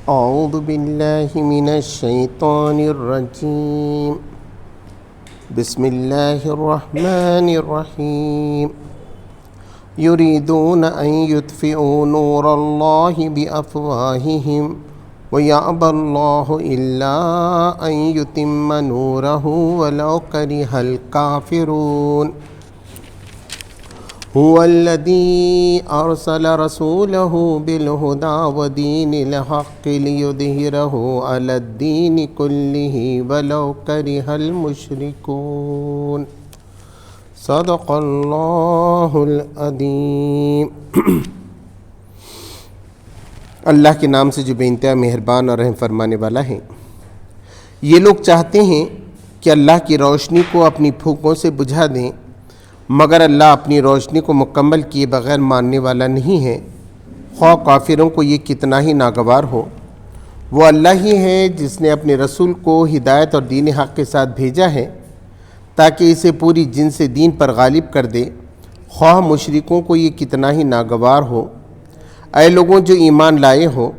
اعوذ باللہ من الشیطان الرجیم بسم اللہ الرحمن الرحیم یریدون ان یطفئوا نور اللہ بافواہہم ویأبی اللہ الا ان یتم نورہ ولو کرہ الکافرون هو الذي أرسل رسوله بالهدى ودين الحق ليظهره على الدين كله ولو كره المشركون صدق اللہ العظیم۔ اللہ کے نام سے جو بے انتہا مہربان اور رحم فرمانے والا ہے۔ یہ لوگ چاہتے ہیں کہ اللہ کی روشنی کو اپنی پھوکوں سے بجھا دیں، مگر اللہ اپنی روشنی کو مکمل کیے بغیر ماننے والا نہیں ہے، خواہ کافروں کو یہ کتنا ہی ناگوار ہو۔ وہ اللہ ہی ہے جس نے اپنے رسول کو ہدایت اور دین حق کے ساتھ بھیجا ہے تاکہ اسے پوری جن سے دین پر غالب کر دے، خواہ مشرکوں کو یہ کتنا ہی ناگوار ہو۔ اے لوگوں جو ایمان لائے ہو،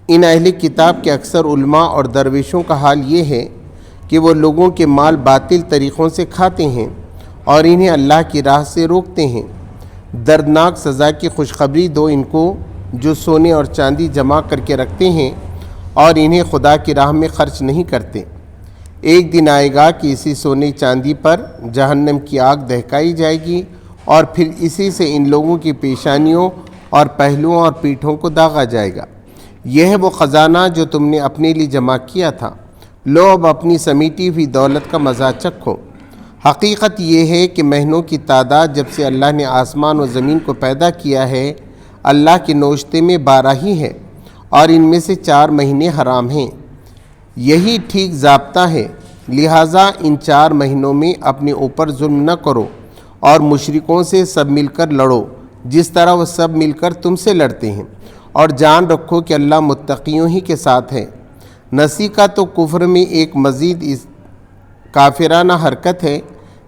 ان اہل کتاب کے اکثر علماء اور درویشوں کا حال یہ ہے کہ وہ لوگوں کے مال باطل طریقوں سے کھاتے ہیں اور انہیں اللہ کی راہ سے روکتے ہیں۔ دردناک سزا کی خوشخبری دو ان کو جو سونے اور چاندی جمع کر کے رکھتے ہیں اور انہیں خدا کی راہ میں خرچ نہیں کرتے۔ ایک دن آئے گا کہ اسی سونے چاندی پر جہنم کی آگ دہکائی جائے گی اور پھر اسی سے ان لوگوں کی پیشانیوں اور پہلوؤں اور پیٹھوں کو داغا جائے گا۔ یہ ہے وہ خزانہ جو تم نے اپنے لیے جمع کیا تھا، لو اب اپنی سمیٹی ہوئی دولت کا مزہ چکھو۔ حقیقت یہ ہے کہ مہینوں کی تعداد جب سے اللہ نے آسمان و زمین کو پیدا کیا ہے، اللہ کے نوشتے میں 12 ہی ہے اور ان میں سے 4 مہینے حرام ہیں۔ یہی ٹھیک ضابطہ ہے، لہٰذا ان 4 مہینوں میں اپنے اوپر ظلم نہ کرو اور مشرکوں سے سب مل کر لڑو جس طرح وہ سب مل کر تم سے لڑتے ہیں، اور جان رکھو کہ اللہ متقیوں ہی کے ساتھ ہے۔ نصیحہ تو کفر میں ایک مزید کافرانہ حرکت ہے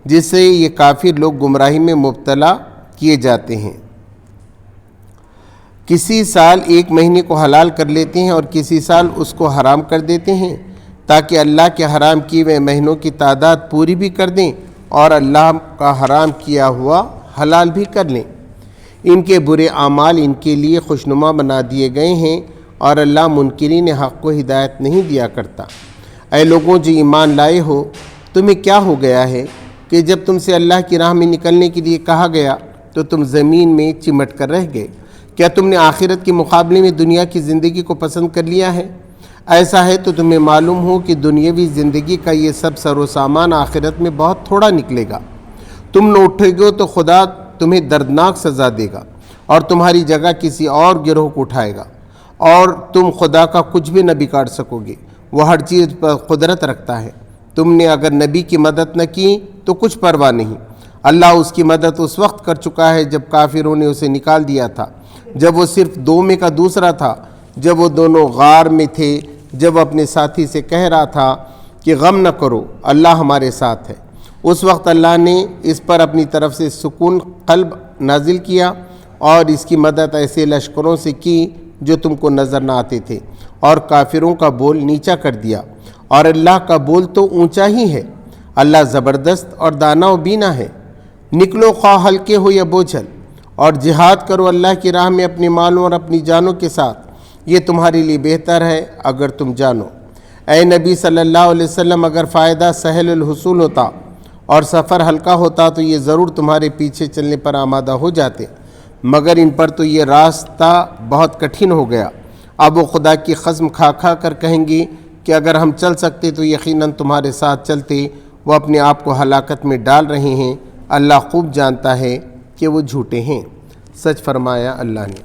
جس سے یہ کافر لوگ گمراہی میں مبتلا کیے جاتے ہیں۔ کسی سال ایک مہینے کو حلال کر لیتے ہیں اور کسی سال اس کو حرام کر دیتے ہیں تاکہ اللہ کے حرام کیے ہوئے مہینوں کی تعداد پوری بھی کر دیں اور اللہ کا حرام کیا ہوا حلال بھی کر لیں۔ ان کے برے اعمال ان کے لیے خوشنما بنا دیے گئے ہیں اور اللہ منکرین حق کو ہدایت نہیں دیا کرتا۔ اے لوگوں جو ایمان لائے ہو، تمہیں کیا ہو گیا ہے کہ جب تم سے اللہ کی راہ میں نکلنے کے لیے کہا گیا تو تم زمین میں چمٹ کر رہ گئے؟ کیا تم نے آخرت کے مقابلے میں دنیا کی زندگی کو پسند کر لیا ہے؟ ایسا ہے تو تمہیں معلوم ہو کہ دنیاوی زندگی کا یہ سب سر و سامان آخرت میں بہت تھوڑا نکلے گا۔ تم نہ اٹھے گے تو خدا تمہیں دردناک سزا دے گا اور تمہاری جگہ کسی اور گروہ کو اٹھائے گا، اور تم خدا کا کچھ بھی نہ بگاڑ سکو گے، وہ ہر چیز پر قدرت رکھتا ہے۔ تم نے اگر نبی کی مدد نہ کی تو کچھ پرواہ نہیں، اللہ اس کی مدد اس وقت کر چکا ہے جب کافروں نے اسے نکال دیا تھا، جب وہ صرف 2 میں کا دوسرا تھا، جب وہ دونوں غار میں تھے، جب وہ اپنے ساتھی سے کہہ رہا تھا کہ غم نہ کرو، اللہ ہمارے ساتھ ہے۔ اس وقت اللہ نے اس پر اپنی طرف سے سکون قلب نازل کیا اور اس کی مدد ایسے لشکروں سے کی جو تم کو نظر نہ آتے تھے، اور کافروں کا بول نیچا کر دیا، اور اللہ کا بول تو اونچا ہی ہے۔ اللہ زبردست اور دانا و بینا ہے۔ نکلو خواہ ہلکے ہو یا بوجھل، اور جہاد کرو اللہ کی راہ میں اپنے مالوں اور اپنی جانوں کے ساتھ، یہ تمہارے لیے بہتر ہے اگر تم جانو۔ اے نبی صلی اللہ علیہ وسلم، اگر فائدہ سہل الحصول ہوتا اور سفر ہلکا ہوتا تو یہ ضرور تمہارے پیچھے چلنے پر آمادہ ہو جاتے، مگر ان پر تو یہ راستہ بہت کٹھن ہو گیا۔ اب وہ خدا کی قسم کھا کھا کر کہیں گی کہ اگر ہم چل سکتے تو یقیناً تمہارے ساتھ چلتے۔ وہ اپنے آپ کو ہلاکت میں ڈال رہے ہیں، اللہ خوب جانتا ہے کہ وہ جھوٹے ہیں۔ سچ فرمایا اللہ نے۔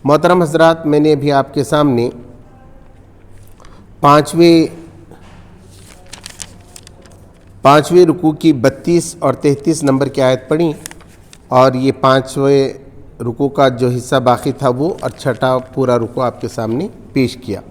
محترم حضرات، میں نے ابھی آپ کے سامنے 5ویں رکوع کی 32 اور 33 نمبر کی آیت پڑھی، اور یہ 5ویں رکوع کا جو حصہ باقی تھا وہ، اور 6واں پورا رکوع آپ کے سامنے پیش کیا۔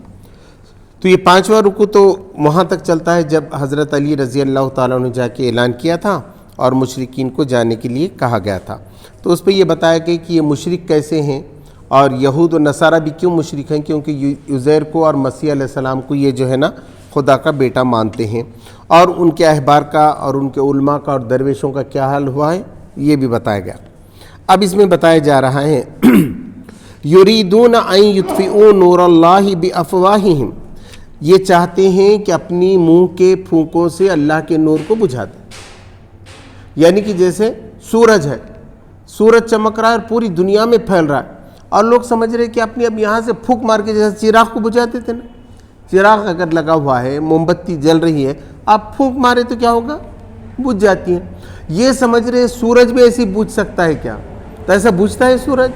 تو یہ 5واں رکوع تو وہاں تک چلتا ہے جب حضرت علی رضی اللہ تعالیٰ عنہ جا کے اعلان کیا تھا اور مشرکین کو جانے کے لیے کہا گیا تھا۔ تو اس پہ یہ بتایا گیا کہ یہ مشرک کیسے ہیں اور یہود و نصارہ بھی کیوں مشرک ہیں؟ کیونکہ عزیر کو اور مسیح علیہ السلام کو یہ جو ہے نا خدا کا بیٹا مانتے ہیں، اور ان کے احبار کا اور ان کے علماء کا اور درویشوں کا کیا حال ہوا ہے یہ بھی بتایا گیا۔ اب اس میں بتایا جا رہا ہے یریدون ان یطفئوا نور اللہ بافواہہم، یہ چاہتے ہیں کہ اپنی منہ کے پھونکوں سے اللہ کے نور کو بجھا دیں۔ یعنی کہ جیسے سورج ہے، سورج چمک رہا ہے اور پوری دنیا میں پھیل رہا ہے، اور لوگ سمجھ رہے کہ اپنی اب یہاں سے پھونک مار کے جیسے چراغ کو بجھاتے تھے نا، چراغ اگر لگا ہوا ہے، موم بتی جل رہی ہے، آپ پھونک مارے تو کیا ہوگا؟ بجھ جاتی ہیں۔ یہ سمجھ رہے سورج بھی ایسی بجھ سکتا ہے کیا؟ تو ایسا بجھتا ہے سورج؟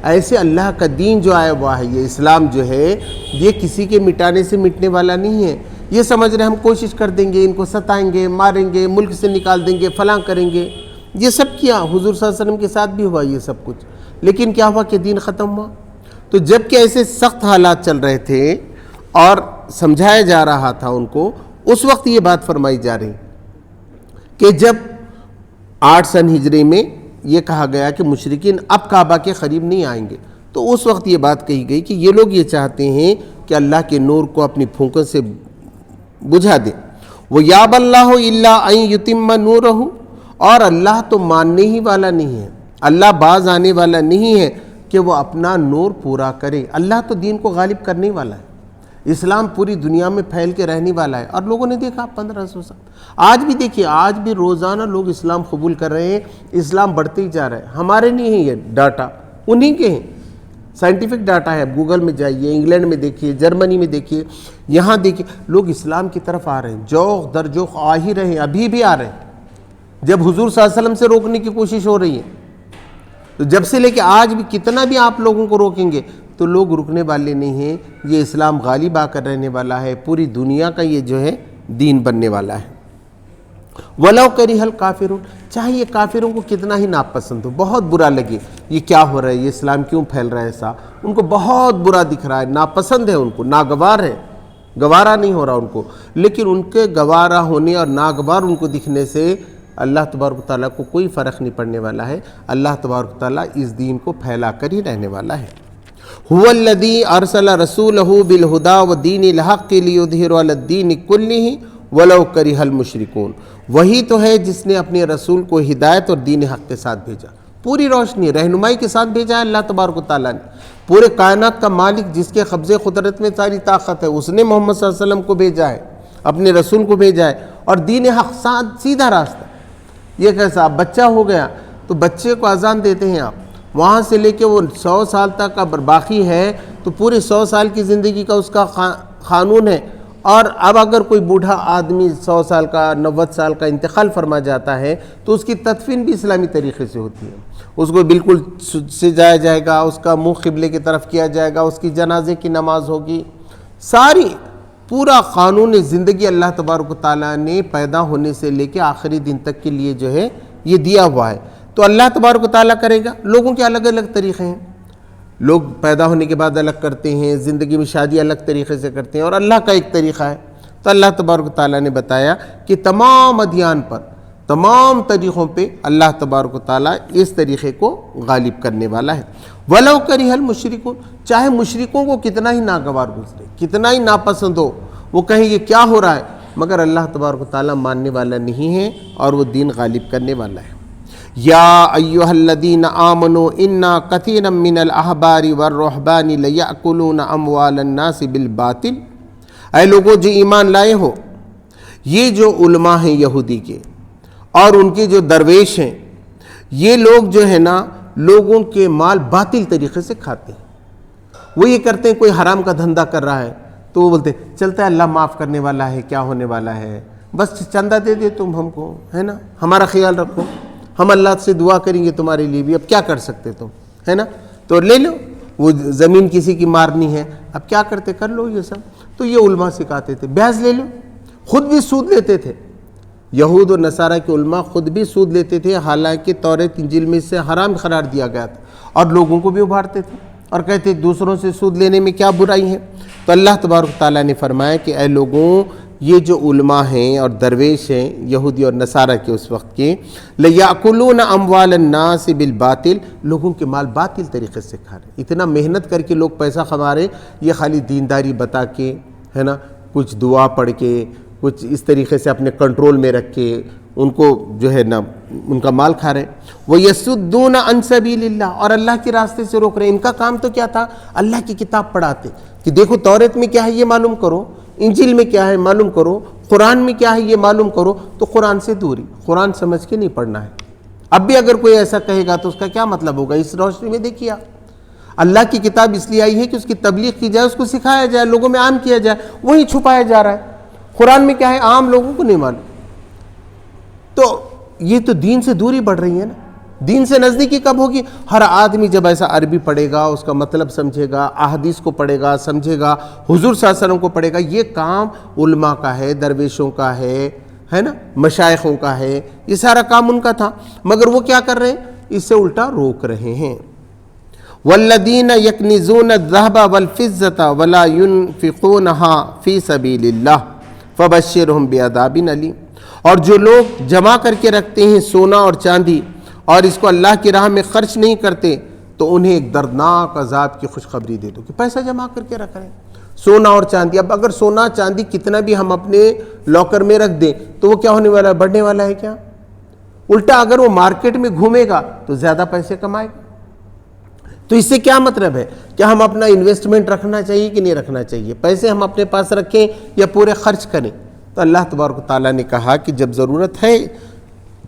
ایسے اللہ کا دین جو آیا ہوا ہے، یہ اسلام جو ہے، یہ کسی کے مٹانے سے مٹنے والا نہیں ہے۔ یہ سمجھ رہے ہم کوشش کر دیں گے، ان کو ستائیں گے، ماریں گے، ملک سے نکال دیں گے، فلاں کریں گے، یہ سب کیا حضور صلی اللہ علیہ وسلم کے ساتھ بھی ہوا یہ سب کچھ، لیکن کیا ہوا کہ دین ختم ہوا۔ تو جب کہ ایسے سخت حالات چل رہے تھے اور سمجھایا جا رہا تھا ان کو، اس وقت یہ بات فرمائی جا رہی کہ جب 8 سن ہجری میں یہ کہا گیا کہ مشرکین اب کعبہ کے قریب نہیں آئیں گے، تو اس وقت یہ بات کہی گئی کہ یہ لوگ یہ چاہتے ہیں کہ اللہ کے نور کو اپنی پھونکوں سے بجھا دیں۔ وَيَأْبَى اللَّهُ إِلَّا أَن يُتِمَّ نُورَهُ، اور اللہ تو ماننے ہی والا نہیں ہے، اللہ باز آنے والا نہیں ہے کہ وہ اپنا نور پورا کرے۔ اللہ تو دین کو غالب کرنے والا ہے، اسلام پوری دنیا میں پھیل کے رہنے والا ہے۔ اور لوگوں نے دیکھا 1500 سال، آج بھی دیکھیے، آج بھی روزانہ لوگ اسلام قبول کر رہے ہیں، اسلام بڑھتے ہی جا رہا ہے۔ ہمارے نہیں ہیں یہ ڈاٹا، انہی کے ہیں، سائنٹیفک ڈاٹا ہے۔ گوگل میں جائیے، انگلینڈ میں دیکھیے، جرمنی میں دیکھیے، یہاں دیکھیے، لوگ اسلام کی طرف آ رہے ہیں، جوخ در جوخ آ ہی رہے ہیں، ابھی بھی آ رہے ہیں، جب حضور صلی اللہ علیہ وسلم سے روکنے کی کوشش ہو رہی ہے۔ تو جب سے لے کے آج بھی کتنا بھی آپ لوگوں کو روکیں گے تو لوگ رکنے والے نہیں ہیں۔ یہ اسلام غالب آ کر رہنے والا ہے، پوری دنیا کا یہ جو ہے دین بننے والا ہے۔ وَلَوْ كَرِهَ الْكَافِرُونَ، چاہے یہ کافروں کو کتنا ہی ناپسند ہو، بہت برا لگے، یہ کیا ہو رہا ہے، یہ اسلام کیوں پھیل رہا ہے، ایسا ان کو بہت برا دکھ رہا ہے، ناپسند ہے ان کو، ناگوار ہے، گوارا نہیں ہو رہا ان کو، لیکن ان کے گوارا ہونے اور ناگوار ان کو دکھنے سے اللہ تبارک و تعالیٰ کو کوئی فرق نہیں پڑنے والا ہے۔ اللہ تبارک و تعالیٰ اس دین کو پھیلا کر ہی رہنے والا ہے۔ هو الذی ارسل رسولہ بالہدی ودین الحق لیظہرہ علی الدین کلہ ولو کرہ المشرکون، وہی تو ہے جس نے اپنے رسول کو ہدایت اور دین حق کے ساتھ بھیجا، پوری روشنی رہنمائی کے ساتھ بھیجا ہے اللہ تبارک و تعالیٰ نے۔ پورے کائنات کا مالک جس کے قبضے قدرت میں ساری طاقت ہے، اس نے محمد صلی اللہ علیہ وسلم کو بھیجا ہے، اپنے رسول کو بھیجا ہے، اور دین حق سیدھا راستہ۔ یہ کیسا، اب بچہ ہو گیا تو بچے کو اذان دیتے ہیں آپ، وہاں سے لے کے وہ 100 سال تک اب باقی ہے تو پورے 100 سال کی زندگی کا اس کا قانون ہے۔ اور اب اگر کوئی بوڑھا آدمی 100 سال کا 90 سال کا انتقال فرما جاتا ہے تو اس کی تدفین بھی اسلامی طریقے سے ہوتی ہے، اس کو بالکل سجایا جائے گا، اس کا منہ قبلے کی طرف کیا جائے گا، اس کی جنازے کی نماز ہوگی، ساری پورا قانون زندگی اللہ تبارک و تعالیٰ نے پیدا ہونے سے لے کے آخری دن تک کے لیے جو ہے یہ دیا ہوا ہے۔ تو اللہ تبارک و تعالیٰ کرے گا، لوگوں کے الگ الگ طریقے ہیں، لوگ پیدا ہونے کے بعد الگ کرتے ہیں، زندگی میں شادی الگ طریقے سے کرتے ہیں، اور اللہ کا ایک طریقہ ہے۔ تو اللہ تبارک و تعالیٰ نے بتایا کہ تمام ادیان پر، تمام طریقوں پہ اللہ تبارک و تعالیٰ اس طریقے کو غالب کرنے والا ہے۔ وَلَوْ كَرِهَ الْمُشْرِكُونَ، چاہے مشرکوں کو کتنا ہی ناگوار گزرے، کتنا ہی ناپسند ہو، وہ کہیں یہ کیا ہو رہا ہے، مگر اللہ تبارک و تعالیٰ ماننے والا نہیں ہے اور وہ دین غالب کرنے والا ہے۔ یا ایھا الذین آمنوا ان کثیرا من الاحبار والرہبان لیأکلون اموال الناس بالباطل، اے لوگوں جو ایمان لائے ہو، یہ جو علماء ہیں یہودی کے اور ان کے جو درویش ہیں، یہ لوگ جو ہے نا لوگوں کے مال باطل طریقے سے کھاتے ہیں۔ وہ یہ کرتے ہیں، کوئی حرام کا دھندا کر رہا ہے تو وہ بولتے ہیں چلتا ہے اللہ معاف کرنے والا ہے، کیا ہونے والا ہے، بس چندہ دے دے تم ہم کو، ہے نا، ہمارا خیال رکھو، ہم اللہ سے دعا کریں گے تمہارے لیے بھی، اب کیا کر سکتے تم، ہے نا، تو لے لو، وہ زمین کسی کی مارنی ہے، اب کیا کرتے، کر لو یہ سب۔ تو یہ علماء سکھاتے تھے، بیاض لے لو، خود بھی سود لیتے تھے، یہود و نصارہ کے علماء خود بھی سود لیتے تھے، حالانکہ توریت انجیل میں سے حرام قرار دیا گیا تھا، اور لوگوں کو بھی ابھارتے تھے اور کہتے دوسروں سے سود لینے میں کیا برائی ہے۔ تو اللہ تبارک تعالیٰ نے فرمایا کہ اے لوگوں، یہ جو علماء ہیں اور درویش ہیں یہودی اور نصارہ کے اس وقت کے، لَيَأْكُلُونَ أَمْوَالَ النَّاسِ بِالْبَاطِلِ، لوگوں کے مال باطل طریقے سے کھا رہے ہیں۔ اتنا محنت کر کے لوگ پیسہ کما رہے ہیں، یہ خالی دینداری بتا کے، ہے نا، کچھ دعا پڑھ کے، کچھ اس طریقے سے اپنے کنٹرول میں رکھ کے ان کو جو ہے نا ان کا مال کھا رہے ہیں۔ وَيَصُدُّونَ عَن سَبِيلِ اللَّهِ، اور اللہ کے راستے سے روک رہے ہیں۔ ان کا کام تو کیا تھا؟ اللہ کی کتاب پڑھاتے کہ دیکھو توریت میں کیا ہے یہ معلوم کرو، انجیل میں کیا ہے معلوم کرو، قرآن میں کیا ہے یہ معلوم کرو۔ تو قرآن سے دوری، قرآن سمجھ کے نہیں پڑھنا ہے۔ اب بھی اگر کوئی ایسا کہے گا تو اس کا کیا مطلب ہوگا؟ اس روشنی میں دیکھیے اللہ کی کتاب اس لیے آئی ہے کہ اس کی تبلیغ کی جائے، اس کو سکھایا جائے، لوگوں میں عام کیا جائے، وہی چھپایا جا رہا ہے۔ قرآن میں کیا ہے عام لوگوں کو نہیں معلوم۔ تو یہ تو دین سے دوری بڑھ رہی ہے نا۔ دین سے نزدیکی کب ہوگی؟ ہر آدمی جب ایسا عربی پڑھے گا، اس کا مطلب سمجھے گا، احادیث کو پڑھے گا، سمجھے گا، حضور صلی اللہ علیہ وسلم کو پڑھے گا۔ یہ کام علماء کا ہے، درویشوں کا ہے نا، مشائخوں کا ہے، یہ سارا کام ان کا تھا، مگر وہ کیا کر رہے ہیں؟ اس سے الٹا روک رہے ہیں۔ والذین یکنزون الذهب والفضة ولا ينفقونها فی سبیل اللہ فبشرهم بعذاب علیم، اور جو لوگ جمع کر کے رکھتے ہیں سونا اور چاندی اور اس کو اللہ کی راہ میں خرچ نہیں کرتے تو انہیں ایک دردناک عذاب کی خوشخبری دے دو کہ پیسہ جمع کر کے رکھ رہے ہیں سونا اور چاندی۔ اب اگر سونا چاندی کتنا بھی ہم اپنے لاکر میں رکھ دیں تو وہ کیا ہونے والا ہے؟ بڑھنے والا ہے کیا؟ الٹا اگر وہ مارکیٹ میں گھومے گا تو زیادہ پیسے کمائے گا۔ تو اس سے کیا مطلب ہے؟ کیا ہم اپنا انویسٹمنٹ رکھنا چاہیے کہ نہیں رکھنا چاہیے؟ پیسے ہم اپنے پاس رکھیں یا پورے خرچ کریں؟ تو اللہ تبارک و تعالیٰ نے کہا کہ جب ضرورت ہے،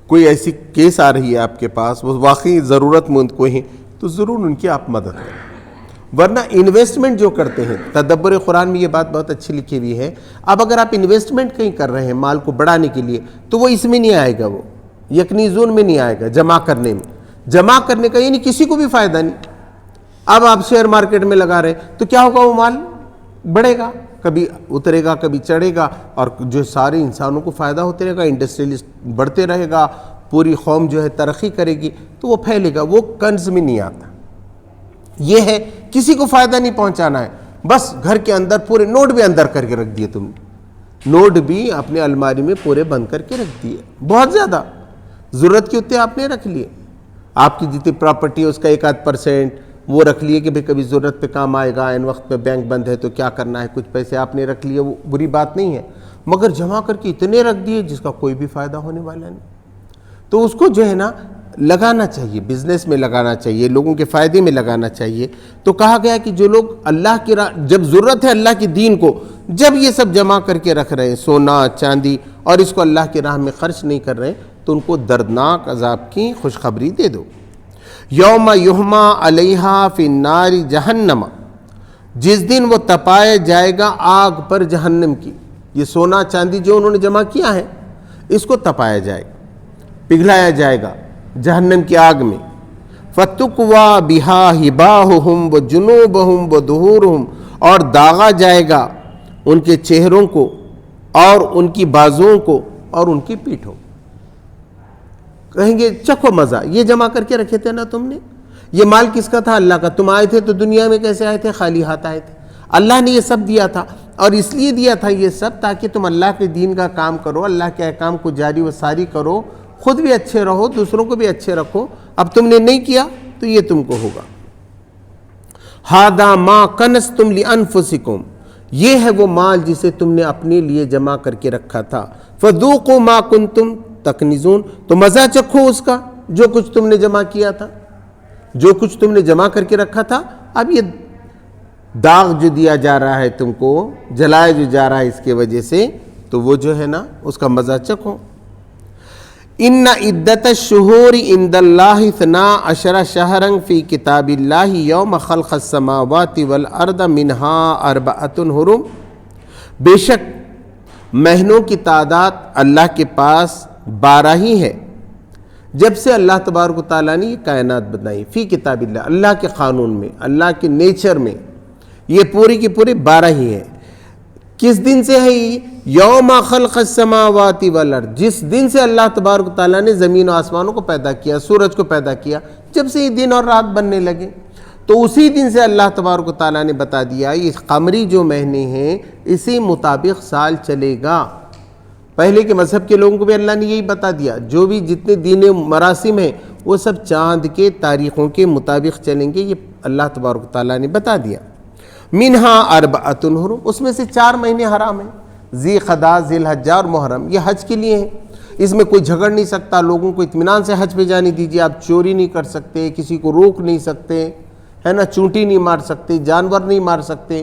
کوئی ایسی کیس آ رہی ہے آپ کے پاس، وہ واقعی ضرورت مند کوئی ہیں، تو ضرور ان کی آپ مدد کریں۔ ورنہ انویسٹمنٹ جو کرتے ہیں، تدبر قرآن میں یہ بات بہت اچھی لکھی ہوئی ہے، اب اگر آپ انویسٹمنٹ کہیں کر رہے ہیں مال کو بڑھانے کے لیے تو وہ اس میں نہیں آئے گا، وہ یکنیزون میں نہیں آئے گا، جمع کرنے میں۔ جمع کرنے کا یعنی کسی کو بھی فائدہ نہیں۔ اب آپ شیئر مارکیٹ میں لگا رہے تو کیا ہوگا؟ وہ مال بڑھے گا، کبھی اترے گا، کبھی چڑھے گا، اور جو سارے انسانوں کو فائدہ ہوتے رہے گا، انڈسٹریلسٹ بڑھتے رہے گا، پوری قوم جو ہے ترقی کرے گی، تو وہ پھیلے گا۔ وہ کنز میں نہیں آتا۔ یہ ہے کسی کو فائدہ نہیں پہنچانا ہے، بس گھر کے اندر پورے نوٹ بھی اندر کر کے رکھ دیے تم نے، نوٹ بھی اپنے الماری میں پورے بند کر کے رکھ دیے، بہت زیادہ ضرورت کے اتنے آپ نے رکھ لیے۔ آپ کی جتنی پراپرٹی ہے اس کا 1-8% وہ رکھ لیے کہ بھئی کبھی ضرورت پہ کام آئے گا، ان وقت پہ بینک بند ہے تو کیا کرنا ہے، کچھ پیسے آپ نے رکھ لیے، وہ بری بات نہیں ہے، مگر جمع کر کے اتنے رکھ دیے جس کا کوئی بھی فائدہ ہونے والا نہیں۔ تو اس کو جو ہے نا لگانا چاہیے، بزنس میں لگانا چاہیے، لوگوں کے فائدے میں لگانا چاہیے۔ تو کہا گیا کہ جو لوگ اللہ کی راہ، جب ضرورت ہے اللہ کی دین کو، جب یہ سب جمع کر کے رکھ رہے ہیں سونا چاندی اور اس کو اللہ کی راہ میں خرچ نہیں کر رہے، تو ان کو دردناک عذاب کی خوشخبری دے دو۔ یوم یحما علیہا فی النار جہنم، جس دن وہ تپایا جائے گا آگ پر جہنم کی۔ یہ سونا چاندی جو انہوں نے جمع کیا ہے اس کو تپایا جائے گا، پگھلایا جائے گا جہنم کی آگ میں۔ فَتُقْوَى بِهَا حِبَاهُهُمْ وَجُنُوبُهُمْ وَظُهُورُهُمْ، اور داغا جائے گا ان کے چہروں کو اور ان کی بازوؤں کو اور ان کی پیٹھوں۔ کہیں گے چکھو مزہ، یہ جمع کر کے رکھے تھے نا تم نے، یہ مال کس کا تھا؟ اللہ کا۔ تم آئے تھے تو دنیا میں کیسے آئے تھے؟ خالی ہاتھ آئے تھے۔ اللہ نے یہ سب دیا تھا، اور اس لیے دیا تھا یہ سب تاکہ تم اللہ کے دین کا کام کرو، اللہ کے احکام کو جاری و ساری کرو، خود بھی اچھے رہو، دوسروں کو بھی اچھے رکھو۔ اب تم نے نہیں کیا تو یہ تم کو ہوگا۔ هَذَا مَا كَنَزْتُمْ لِأَنفُسِكُمْ، یہ ہے وہ مال جسے تم نے اپنے لیے جمع کر کے رکھا تھا۔ فَذُوقُوا مَا كُنْتُمْ تَكْنِزُونَ، تو مزہ چکھو اس کا جو کچھ تم نے جمع کیا تھا، جو کچھ تم نے جمع کر کے رکھا تھا۔ اب یہ داغ جو دیا جا رہا ہے تم کو، جلایا جو جا رہا ہے اس کے وجہ سے، تو وہ جو ہے نا اس کا مزہ چکھو۔ ان عدت الشہور عند اللہ 12 شہرا فی کتاب اللہ یوم خلق السماوات والارض منها 4 حرم، بے شک مہینوں کی تعداد اللہ کے پاس 12 ہی ہے جب سے اللہ تبارک و تعالیٰ نے یہ کائنات بنائی۔ فی کتاب اللہ، اللہ کے قانون میں، اللہ کے نیچر میں، یہ پوری کی پوری 12 ہی ہے۔ کس دن سے ہے یہ؟ یوم خلق السماوات والارض، جس دن سے اللہ تبارک و تعالیٰ نے زمین و آسمانوں کو پیدا کیا، سورج کو پیدا کیا، جب سے یہ دن اور رات بننے لگے۔ تو اسی دن سے اللہ تبارک و تعالیٰ نے بتا دیا یہ قمری جو مہینے ہیں اسی مطابق سال چلے گا۔ پہلے کے مذہب کے لوگوں کو بھی اللہ نے یہی بتا دیا، جو بھی جتنے دین مراسم ہیں وہ سب چاند کے تاریخوں کے مطابق چلیں گے، یہ اللہ تبارک و تعالیٰ نے بتا دیا۔ منہا اربعۃ حرم، اس میں سے 4 مہینے حرام ہیں، ذی قعدہ، ذی الحجہ اور محرم، یہ حج کے لیے ہیں۔ اس میں کوئی جھگڑ نہیں سکتا، لوگوں کو اطمینان سے حج پہ جانے دیجیے، آپ چوری نہیں کر سکتے، کسی کو روک نہیں سکتے، ہے نا، چونٹی نہیں مار سکتے، جانور نہیں مار سکتے،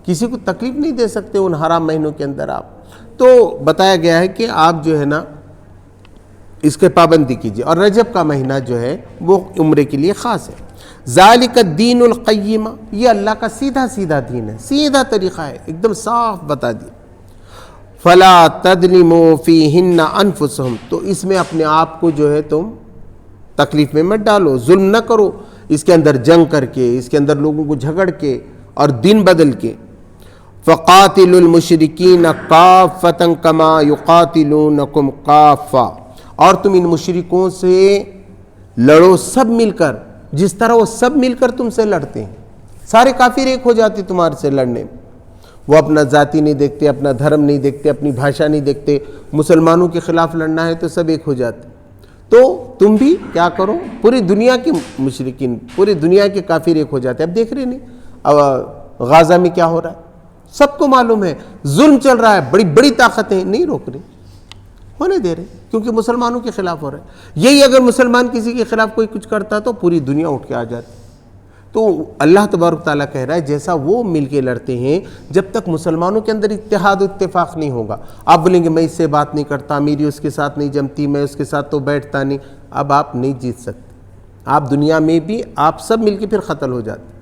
کسی کو تکلیف نہیں دے سکتے ان حرام مہینوں کے اندر آپ۔ تو بتایا گیا ہے کہ آپ جو ہے نا اس کے پابندی کیجیے، اور رجب کا مہینہ جو ہے وہ عمرے کے لیے خاص ہے۔ ذالک الدین القیم، یہ اللہ کا سیدھا سیدھا دین ہے، سیدھا طریقہ ہے، ایک دم صاف بتا دیا۔ فلا تظلموا فیہن انفسہم، تو اس میں اپنے آپ کو جو ہے تم تکلیف میں مت ڈالو، ظلم نہ کرو اس کے اندر جنگ کر کے، اس کے اندر لوگوں کو جھگڑ کے اور دن بدل کے۔ فقاتلوا المشرکین کافۃ کما یقاتلونکم کافۃ، اور تم ان مشرکوں سے لڑو سب مل کر، جس طرح وہ سب مل کر تم سے لڑتے ہیں، سارے کافر ایک ہو جاتے تمہارے سے لڑنے میں۔ وہ اپنا ذاتی نہیں دیکھتے، اپنا دھرم نہیں دیکھتے، اپنی بھاشا نہیں دیکھتے، مسلمانوں کے خلاف لڑنا ہے تو سب ایک ہو جاتے۔ تو تم بھی کیا کرو، پوری دنیا کے مشرکین، پوری دنیا کے کافر ایک ہو جاتے ہیں۔ اب دیکھ رہے نہیں اب غزہ میں کیا ہو رہا ہے، سب کو معلوم ہے ظلم چل رہا ہے، بڑی بڑی طاقتیں نہیں روک رہی، ہونے دے رہے، کیونکہ مسلمانوں کے خلاف ہو رہا ہے۔ یہی اگر مسلمان کسی کے خلاف کوئی کچھ کرتا تو پوری دنیا اٹھ کے آ جاتی۔ تو اللہ تبارک تعالیٰ کہہ رہا ہے جیسا وہ مل کے لڑتے ہیں، جب تک مسلمانوں کے اندر اتحاد و اتفاق نہیں ہوگا، آپ بولیں گے میں اس سے بات نہیں کرتا، میری اس کے ساتھ نہیں جمتی، میں اس کے ساتھ تو بیٹھتا نہیں، اب آپ نہیں جیت سکتے۔ آپ دنیا میں بھی آپ سب مل کے پھر قتل ہو جاتے،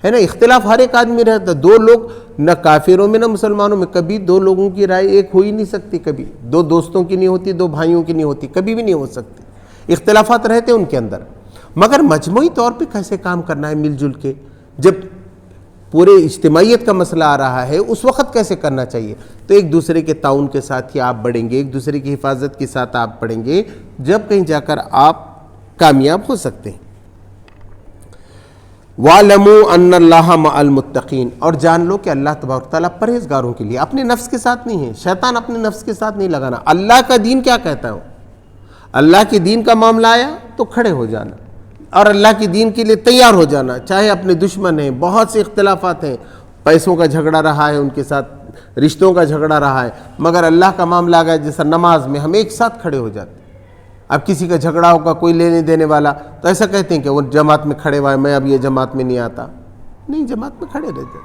ہے نا۔ اختلاف ہر ایک آدمی رہتا، دو لوگ نہ کافروں میں نہ مسلمانوں میں کبھی دو لوگوں کی رائے ایک ہو ہی نہیں سکتی، کبھی دو دوستوں کی نہیں ہوتی، دو بھائیوں کی نہیں ہوتی، کبھی بھی نہیں ہو سکتی، اختلافات رہتے ان کے اندر، مگر مجموعی طور پہ کیسے کام کرنا ہے مل جل کے، جب پورے اجتماعیت کا مسئلہ آ رہا ہے اس وقت کیسے کرنا چاہیے، تو ایک دوسرے کے تعاون کے ساتھ ہی آپ بڑھیں گے، ایک دوسرے کی حفاظت کے ساتھ آپ بڑھیں گے، جب کہیں جا کر آپ کامیاب ہو سکتے ہیں۔ وَاعْلَمُوا أَنَّ اللَّهَ مَعَ الْمُتَّقِينَ، اور جان لو کہ اللہ تبارک تعالیٰ پرہیزگاروں کے لیے، اپنے نفس کے ساتھ نہیں ہے، شیطان اپنے نفس کے ساتھ نہیں لگانا، اللہ کا دین کیا کہتا ہے، اللہ کے دین کا معاملہ آیا تو کھڑے ہو جانا اور اللہ کے دین کے لیے تیار ہو جانا، چاہے اپنے دشمن ہیں، بہت سے اختلافات ہیں، پیسوں کا جھگڑا رہا ہے ان کے ساتھ، رشتوں کا جھگڑا رہا ہے، مگر اللہ کا معاملہ آ گیا جیسا نماز میں ہم ایک ساتھ کھڑے ہو جاتے ہیں۔ اب کسی کا جھگڑا ہوگا کوئی لینے دینے والا تو ایسا کہتے ہیں کہ وہ جماعت میں کھڑے ہوا ہے، میں اب یہ جماعت میں نہیں آتا، نہیں، جماعت میں کھڑے رہتے،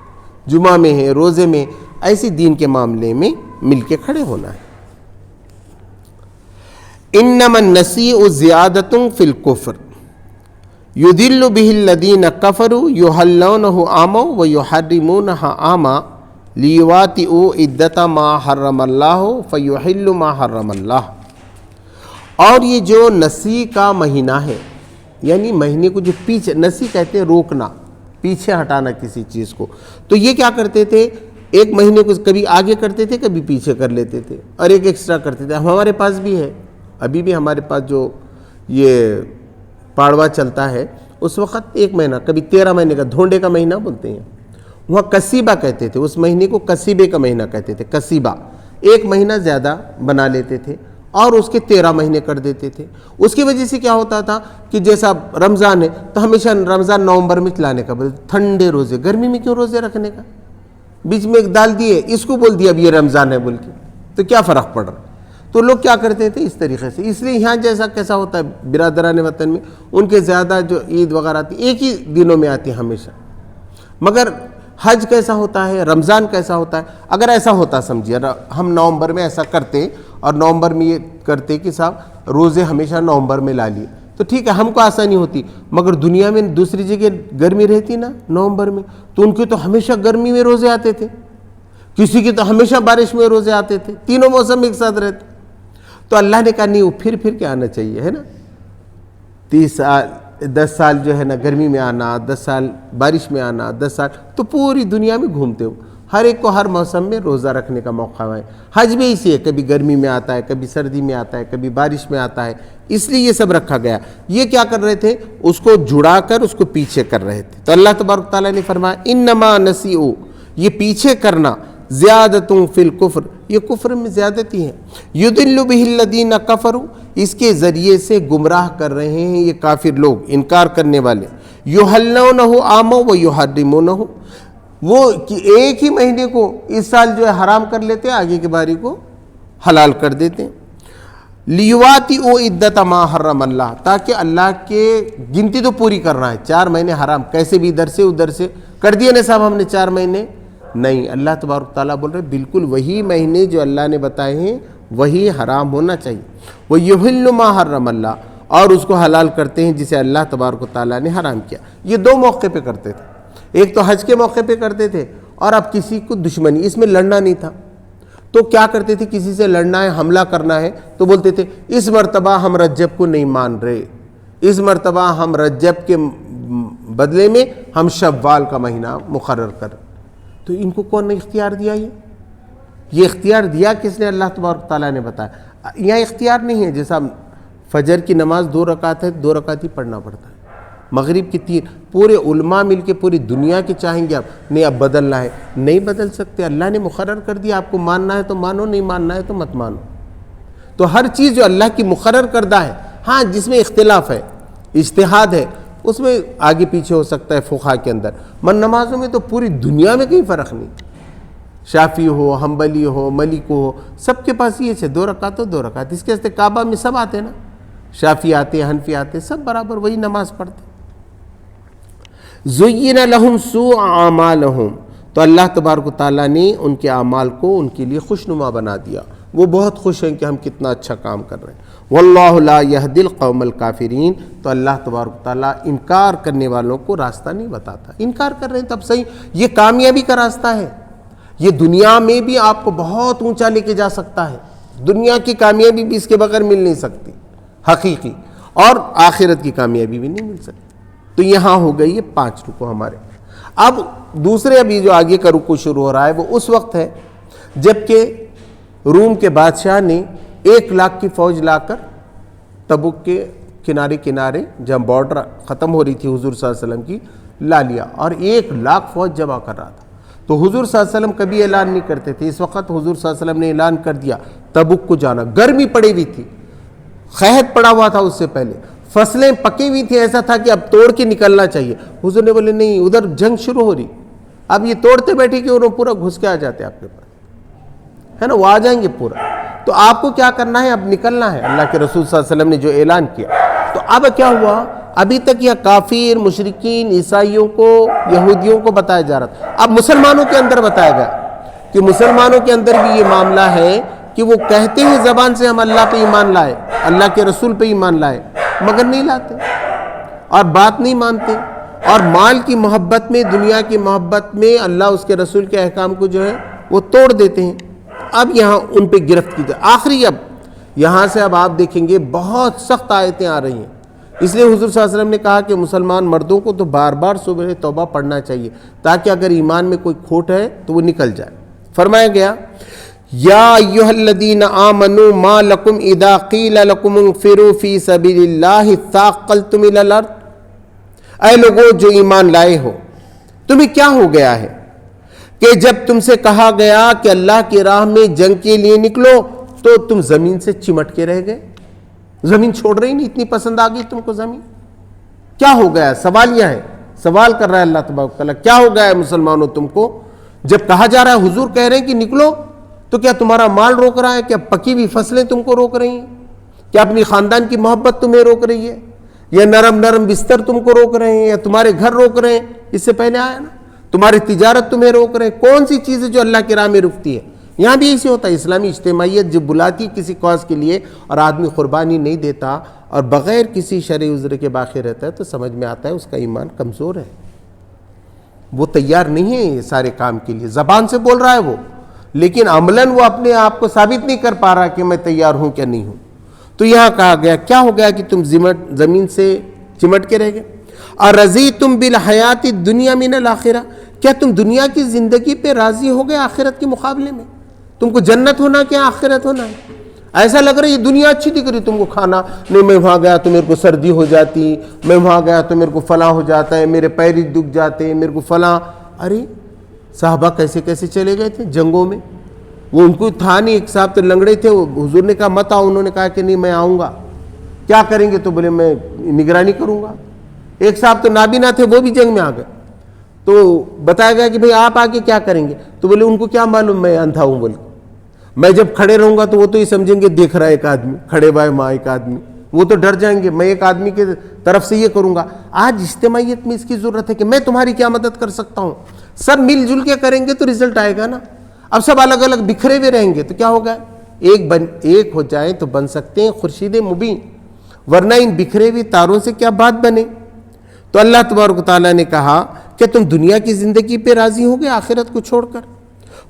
جمعہ میں ہے، روزے میں، ایسی دین کے معاملے میں مل کے کھڑے ہونا ہے۔ انما النسیء زیادۃ فی الکفر یضل به الذین کفروا یحلونہ عاما ویحرمونہ عاما لیواطئوا عدۃ ما حرم اللہ فیحلوا ما حرم اللہ۔ اور یہ جو نسی کا مہینہ ہے، یعنی مہینے کو جو پیچھے، نسی کہتے ہیں روکنا، پیچھے ہٹانا کسی چیز کو، تو یہ کیا کرتے تھے، ایک مہینے کو کبھی آگے کرتے تھے کبھی پیچھے کر لیتے تھے اور ایک ایکسٹرا کرتے تھے۔ ہمارے پاس بھی ہے، ابھی بھی ہمارے پاس جو یہ پاڑوا چلتا ہے اس وقت ایک مہینہ، کبھی 13 مہینے کا، دھونڈے کا مہینہ بولتے ہیں، وہاں کسیبہ کہتے تھے، اس مہینے کو کسیبے کا مہینہ کہتے تھے، کسیبہ، ایک مہینہ زیادہ بنا لیتے تھے اور اس کے 13 مہینے کر دیتے تھے۔ اس کی وجہ سے کیا ہوتا تھا کہ جیسا رمضان ہے تو ہمیشہ رمضان نومبر میں چلانے کا، ٹھنڈے روزے، گرمی میں کیوں روزے رکھنے کا، بیچ میں ایک ڈال دیے، اس کو بول دیا اب یہ رمضان ہے بول کے، تو کیا فرق پڑ رہا۔ تو لوگ کیا کرتے تھے اس طریقے سے، اس لیے یہاں جیسا کیسا ہوتا ہے برادران وطن میں، ان کے زیادہ جو عید وغیرہ آتی ایک ہی دنوں میں آتی ہے ہمیشہ، مگر حج کیسا ہوتا ہے، رمضان کیسا ہوتا ہے، اگر ایسا ہوتا سمجھیے ہم نومبر میں ایسا کرتے اور نومبر میں یہ کرتے کہ صاحب روزے ہمیشہ نومبر میں لا لیے تو ٹھیک ہے، ہم کو آسانی ہوتی، مگر دنیا میں دوسری جگہ گرمی رہتی نا نومبر میں، تو ان کے تو ہمیشہ گرمی میں روزے آتے تھے، کسی کے تو ہمیشہ بارش میں روزے آتے تھے، تینوں موسم ایک ساتھ رہتے۔ تو اللہ نے کہا نہیں، پھر کے آنا چاہیے، ہے نا، 30 سال 10 سال جو ہے نا گرمی میں آنا، 10 سال بارش میں آنا، 10 سال تو پوری دنیا میں گھومتے ہو، ہر ایک کو ہر موسم میں روزہ رکھنے کا موقع ہے۔ حج بھی اسی ہے، کبھی گرمی میں آتا ہے، کبھی سردی میں آتا ہے، کبھی بارش میں آتا ہے، اس لیے یہ سب رکھا گیا۔ یہ کیا کر رہے تھے؟ اس کو جڑا کر اس کو پیچھے کر رہے تھے۔ تو اللہ تبارک تعالیٰ نے فرمایا انما نسیء، یہ پیچھے کرنا، زیادتوں فی الکفر، یہ کفر میں زیادتی ہے، یضل بہ الذین کفروا، اس کے ذریعے سے گمراہ کر رہے ہیں یہ کافر لوگ، انکار کرنے والے، یحلونہ عاما و یحرمونہ، وہ ایک ہی مہینے کو اس سال جو ہے حرام کر لیتے ہیں، آگے کے باری کو حلال کر دیتے ہیں، لیواطئوا عدۃ ما حرم اللہ، تاکہ اللہ کے گنتی تو پوری کرنا ہے، 4 مہینے حرام کیسے بھی ادھر سے ادھر سے کر دیے نا صاحب ہم نے 4 مہینے، نہیں، اللہ تبارک تعالیٰ بول رہے بالکل وہی مہینے جو اللہ نے بتائے ہیں وہی حرام ہونا چاہیے، وَيُحِلُّ مَا حَرَّمَ اللَّهُ، اور اس کو حلال کرتے ہیں جسے اللہ تبارک تعالیٰ نے حرام کیا۔ یہ 2 موقع پہ کرتے تھے، ایک تو حج کے موقع پہ کرتے تھے، اور اب کسی کو دشمنی، اس میں لڑنا نہیں تھا تو کیا کرتے تھے؟ کسی سے لڑنا ہے، حملہ کرنا ہے تو بولتے تھے اس مرتبہ ہم رجب کو نہیں مان رہے، اس مرتبہ ہم رجب کے بدلے میں ہم شوال کا مہینہ مقرر کر۔ تو ان کو کون نے اختیار دیا؟ یہ اختیار دیا کس نے؟ اللہ تبارک تعالیٰ نے بتایا۔ یہاں اختیار نہیں ہے، جیسا فجر کی نماز 2 رکعت ہے، 2 رکعت ہی پڑھنا پڑتا ہے، مغرب کی 3، پورے علماء مل کے پوری دنیا کے چاہیں گے اب نہیں اب بدلنا ہے، نہیں بدل سکتے، اللہ نے مقرر کر دیا، آپ کو ماننا ہے تو مانو، نہیں ماننا ہے تو مت مانو۔ تو ہر چیز جو اللہ کی مقرر کردہ ہے، ہاں جس میں اختلاف ہے، اجتہاد ہے، اس میں آگے پیچھے ہو سکتا ہے فقہا کے اندر، نمازوں میں تو پوری دنیا میں کوئی فرق نہیں، شافعی ہو، حنبلی ہو، ملک ہو، سب کے پاس یہ ہے 2 رکعت تو 2 رکعت، اس کے واسطے کعبہ میں سب آتے نا، شافعی آتے، حنفی آتے، سب برابر وہی نماز پڑھتے۔ زُيِّنَ لَهُمْ سُوءُ أَعْمَالِهُمْ، تو اللہ تبارک و تعالیٰ نے ان کے اعمال کو ان کے لیے خوشنما بنا دیا، وہ بہت خوش ہیں کہ ہم کتنا اچھا کام کر رہے ہیں۔ وَاللَّهُ لَا يَهْدِي الْقَوْمَ الْكَافِرِينَ، تو اللہ تبارک و تعالیٰ انکار کرنے والوں کو راستہ نہیں بتاتا۔ انکار کر رہے ہیں تب صحیح، یہ کامیابی کا راستہ ہے، یہ دنیا میں بھی آپ کو بہت اونچا لے کے جا سکتا ہے، دنیا کی کامیابی بھی اس کے بغیر مل نہیں سکتی حقیقی، اور آخرت کی کامیابی بھی نہیں مل سکتی۔ تو یہاں ہو گئی یہ 5 رکوع ہمارے۔ اب دوسرے ابھی جو آگے کا رکوع شروع ہو رہا ہے وہ اس وقت ہے جب کہ روم کے بادشاہ نے 1 لاکھ کی فوج لا کر تبوک کے کنارے کنارے جہاں بارڈر ختم ہو رہی تھی حضور صلی اللہ علیہ وسلم کی، لا لیا، اور 1 لاکھ فوج جمع کر رہا تھا۔ تو حضور صلی اللہ علیہ وسلم کبھی اعلان نہیں کرتے تھے، اس وقت حضور صلی اللہ علیہ وسلم نے اعلان کر دیا تبوک کو جانا۔ گرمی پڑی ہوئی تھی، قحط پڑا ہوا تھا، اس سے پہلے فصلیں پکی ہوئی تھی، ایسا تھا کہ اب توڑ کے نکلنا چاہیے۔ حضور نے بولے نہیں، ادھر جنگ شروع ہو رہی، اب یہ توڑتے بیٹھے کہ انہوں پورا گھس کے آ جاتے آپ کے پاس، ہے نا، وہ آ جائیں گے پورا۔ تو آپ کو کیا کرنا ہے؟ اب نکلنا ہے، اللہ کے رسول صلی اللہ علیہ وسلم نے جو اعلان کیا۔ تو اب کیا ہوا؟ ابھی تک یہ کافر، مشرکین، عیسائیوں کو، یہودیوں کو بتایا جا رہا تھا، اب مسلمانوں کے اندر بتایا گیا کہ مسلمانوں کے اندر بھی یہ معاملہ ہے کہ وہ کہتے ہیں زبان سے ہم اللہ پہ ایمان لائے، اللہ کے رسول پہ ایمان لائے، مگر نہیں لاتے اور بات نہیں مانتے، اور مال کی محبت میں، دنیا کی محبت میں اللہ اس کے رسول کے احکام کو جو ہے وہ توڑ دیتے ہیں۔ اب یہاں ان پہ گرفت کی جائے آخری، اب یہاں سے اب آپ دیکھیں گے بہت سخت آیتیں آ رہی ہیں، اس لیے حضور صلی اللہ علیہ وسلم نے کہا کہ مسلمان مردوں کو تو بار بار صبح توبہ پڑھنا چاہیے تاکہ اگر ایمان میں کوئی کھوٹ ہے تو وہ نکل جائے۔ فرمایا گیا یا ایھا الذین آمنوا ما لکم اذا قیل لکم انفروا فی سبیل اللہ ثاقلتم الی الارض، اے لوگوں جو ایمان لائے ہو، تمہیں کیا ہو گیا ہے کہ جب تم سے کہا گیا کہ اللہ کی راہ میں جنگ کے لیے نکلو تو تم زمین سے چمٹ کے رہ گئے، زمین چھوڑ رہی نہیں، اتنی پسند آ گئی تم کو زمین، کیا ہو گیا؟ سوالیہ ہے، سوال کر رہا ہے اللہ تبارک و تعالیٰ، کیا ہو گیا ہے مسلمانوں تم کو؟ جب کہا جا رہا ہے، حضور کہہ رہے ہیں کہ نکلو، تو کیا تمہارا مال روک رہا ہے؟ کیا پکی ہوئی فصلیں تم کو روک رہی ہیں؟ کیا اپنی خاندان کی محبت تمہیں روک رہی ہے؟ یا نرم نرم بستر تم کو روک رہے ہیں؟ یا تمہارے گھر روک رہے ہیں؟ اس سے پہلے آیا نا، تمہاری تجارت تمہیں روک رہے ہیں؟ کون سی چیز ہے جو اللہ کی راہ میں رکتی ہے؟ یہاں بھی ایسے ہوتا ہے، اسلامی اجتماعیت جب بلاتی ہے کسی کاز کے لیے اور آدمی قربانی نہیں دیتا اور بغیر کسی شرعی عذر کے باقی رہتا ہے تو سمجھ میں آتا ہے اس کا ایمان کمزور ہے، وہ تیار نہیں ہے یہ سارے کام کے لیے، زبان سے بول رہا ہے وہ، لیکن عملاً وہ اپنے آپ کو ثابت نہیں کر پا رہا کہ میں تیار ہوں کیا نہیں ہوں۔ تو یہاں کہا گیا کیا ہو گیا کہ تم زمین سے چمٹ کے رہ گئے؟ ارضیتم بالحیات الدنیا من الآخرہ، کیا تم دنیا کی زندگی پہ راضی ہو گئے آخرت کے مقابلے میں؟ تم کو جنت ہونا کیا آخرت ہونا ہے؟ ایسا لگ رہا ہے یہ دنیا اچھی دکھ رہی تم کو، کھانا نہیں، میں وہاں گیا تو میرے کو سردی ہو جاتی، میں وہاں گیا تو میرے کو فلاں ہو جاتا ہے، میرے پیر دکھ جاتے ہیں، میرے کو فلاں۔ ارے صحابہ کیسے کیسے چلے گئے تھے جنگوں میں، وہ ان کو تھا نہیں، ایک صاحب تو لنگڑے تھے، حضور نے کہا مت آؤ، انہوں نے کہا کہ نہیں میں آؤں گا۔ کیا کریں گے؟ تو بولے میں نگرانی کروں گا۔ ایک صاحب تو نابینا تھے، وہ بھی جنگ میں آ گئے، تو بتایا گیا کہ بھئی آپ آگے کیا کریں گے؟ تو بولے ان کو کیا معلوم میں اندھا ہوں، بولے میں جب کھڑے رہوں گا تو وہ تو یہ سمجھیں گے دیکھ رہا ہے ایک آدمی، کھڑے بائے ماں ایک آدمی، وہ تو ڈر جائیں گے، میں ایک آدمی کے طرف سے یہ کروں گا۔ آج اجتماعیت میں اس کی ضرورت ہے کہ میں تمہاری کیا مدد کر سکتا ہوں، سب مل جل کے کریں گے تو رزلٹ آئے گا نا۔ اب سب الگ الگ بکھرے ہوئے رہیں گے تو کیا ہوگا؟ ایک ہو جائیں تو بن سکتے ہیں خورشید مبین، ورنہ ان بکھرے ہوئے تاروں سے کیا بات بنے؟ تو اللہ تبارک و تعالیٰ نے کہا کہ تم دنیا کی زندگی پہ راضی ہو گئے آخرت کو چھوڑ کر؟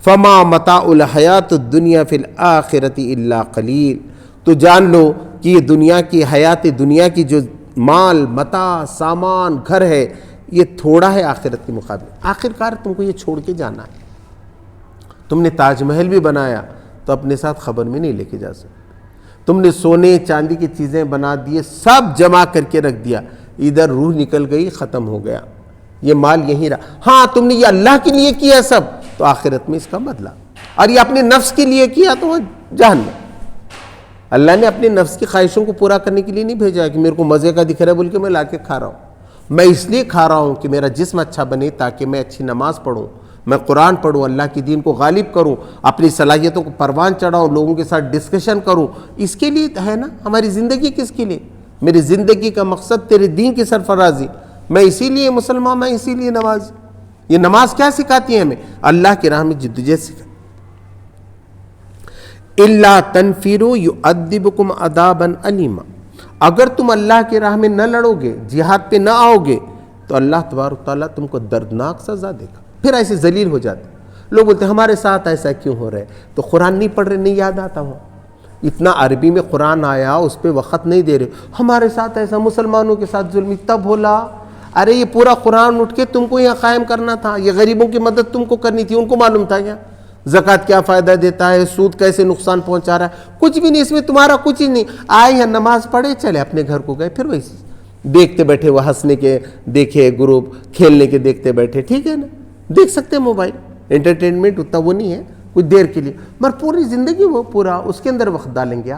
فما متاع الحیات الدنیا فی الآخرۃ الا قلیل، تو جان لو کہ یہ دنیا کی حیات دنیا کی جو مال متاع سامان گھر ہے یہ تھوڑا ہے آخرت کے مقابلے۔ آخر کار تم کو یہ چھوڑ کے جانا ہے۔ تم نے تاج محل بھی بنایا تو اپنے ساتھ خبر میں نہیں لے کے جا سکتے، تم نے سونے چاندی کی چیزیں بنا دیے، سب جمع کر کے رکھ دیا، ادھر روح نکل گئی، ختم ہو گیا، یہ مال یہیں رہا۔ ہاں تم نے یہ اللہ کے لیے کیا سب تو آخرت میں اس کا بدلہ، اور یہ اپنے نفس کے لیے کیا تو وہ جہنم۔ اللہ نے اپنے نفس کی خواہشوں کو پورا کرنے کے لیے نہیں بھیجا کہ میرے کو مزے کا دکھ رہا ہے بول کے میں لا کے کھا رہا ہوں، میں اس لیے کھا رہا ہوں کہ میرا جسم اچھا بنے، تاکہ میں اچھی نماز پڑھوں، میں قرآن پڑھوں، اللہ کی دین کو غالب کروں، اپنی صلاحیتوں کو پروان چڑھاؤں، لوگوں کے ساتھ ڈسکشن کروں، اس کے لیے ہے نا ہماری زندگی۔ کس کے لیے؟ میری زندگی کا مقصد تیرے دین کی سرفرازی، میں اسی لیے مسلمان، میں اسی لیے نماز۔ یہ نماز کیا سکھاتی ہے ہمیں؟ اللہ کی راہ میں جدوجہد سکھاتی۔ الا تنفروا يعذبكم عذابا الیما، اگر تم اللہ کی راہ میں نہ لڑو گے، جہاد پہ نہ آؤ گے تو اللہ تبارک تعالیٰ تم کو دردناک سزا دے گا۔ پھر ایسے ذلیل ہو جاتے، لوگ بولتے ہیں ہمارے ساتھ ایسا کیوں ہو رہا ہے؟ تو قرآن نہیں پڑھ رہے، نہیں یاد آتا ہو؟ اتنا عربی میں قرآن آیا، اس پہ وقت نہیں دے رہے، ہمارے ساتھ ایسا، مسلمانوں کے ساتھ ظلم تب بولا۔ ارے یہ پورا قرآن اٹھ کے تم کو یہاں قائم کرنا تھا، یہ غریبوں کی مدد تم کو کرنی تھی، ان کو معلوم تھا کیا زکوٰۃ کیا فائدہ دیتا ہے، سود کیسے نقصان پہنچا رہا ہے؟ کچھ بھی نہیں، اس میں تمہارا کچھ ہی نہیں۔ آئے ہیں نماز پڑھے، چلے اپنے گھر کو گئے، پھر وہی دیکھتے بیٹھے، وہ ہنسنے کے دیکھے گروپ، کھیلنے کے دیکھتے بیٹھے، ٹھیک ہے نا، دیکھ سکتے ہیں موبائل، انٹرٹینمنٹ اتنا وہ نہیں ہے، کچھ دیر کے لیے، مگر پوری زندگی وہ پورا اس کے اندر وقت ڈالیں گے